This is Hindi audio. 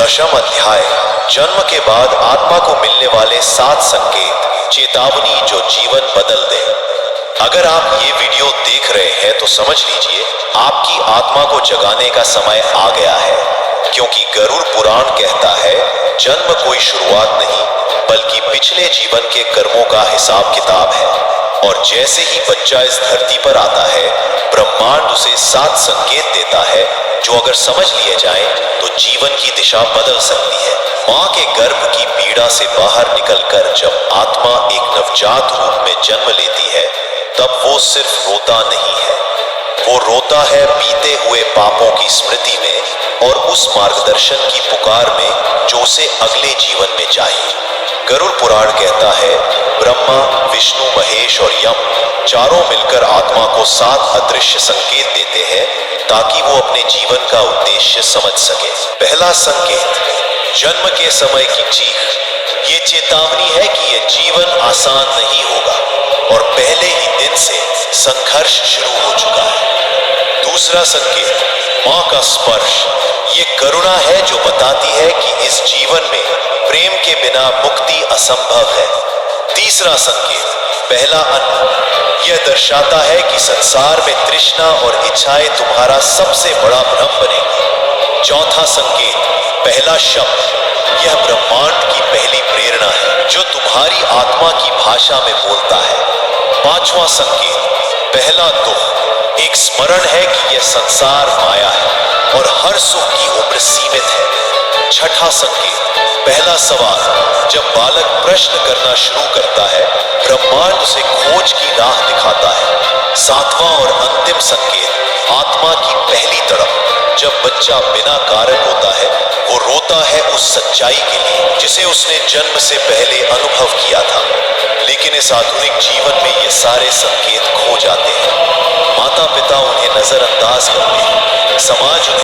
दशम अध्याय, जन्म के बाद आत्मा को मिलने वाले 7 संकेत, चेतावनी जो जीवन बदल दे। अगर आप ये वीडियो देख रहे हैं तो समझ लीजिए आपकी आत्मा को जगाने का समय आ गया है, क्योंकि गरुड़ पुराण कहता है जन्म कोई शुरुआत नहीं बल्कि पिछले जीवन के कर्मों का हिसाब किताब है। और जैसे ही बच्चा इस धरती पर आता है, ब्रह्मांड उसे 7 संकेत देता है जो अगर समझ लिए जाएं तो जीवन की दिशा बदल सकती है। माँ के गर्भ की पीड़ा से बाहर निकलकर जब आत्मा एक नवजात रूप में जन्म लेती है, तब वो सिर्फ रोता नहीं है, वो रोता है बीते हुए पापों की स्मृति में और उस मार्गदर्शन की पुकार में जो उसे अगले जीवन में चाहिए। गरुड़ पुराण कहता है ब्रह्मा, विष्णु, महेश और यम चारों मिलकर आत्मा को 7 अदृश्य संकेत देते हैं ताकि वो अपने जीवन का उद्देश्य समझ सके। पहला संकेत, जन्म के समय की चीख। ये चेतावनी है कि ये जीवन आसान नहीं होगा और पहले ही दिन से संघर्ष शुरू हो चुका है। दूसरा संकेत, माँ का स्पर्श। ये करुणा है जो बताती है कि इस जीवन में प्रेम के बिना मुक्ति असंभव है। तीसरा संकेत, पहला अन्न। यह दर्शाता है कि संसार में तृष्णा और इच्छाएं तुम्हारा सबसे बड़ा भ्रम बनेगी। चौथा संकेत, पहला शब्द। यह ब्रह्मांड की पहली प्रेरणा है जो तुम्हारी आत्मा की भाषा में बोलता है। पांचवा संकेत, पहला दुख। एक स्मरण है कि यह संसार माया है और हर सुख की उम्र सीमित है। छठा संकेत, पहला सवाल। जब बालक प्रश्न करना शुरू करता है, ब्रह्मांड उसे खोज की राह दिखाता है। सातवां और अंतिम संकेत, आत्मा की पहली तड़प। जब बच्चा बिना कारण रोता है, वो रोता है उस सच्चाई के लिए जिसे उसने जन्म से पहले अनुभव किया था। लेकिन इस आधुनिक जीवन में ये सारे संकेत खो जाते हैं। माता पिता उन्हें नजरअंदाज करते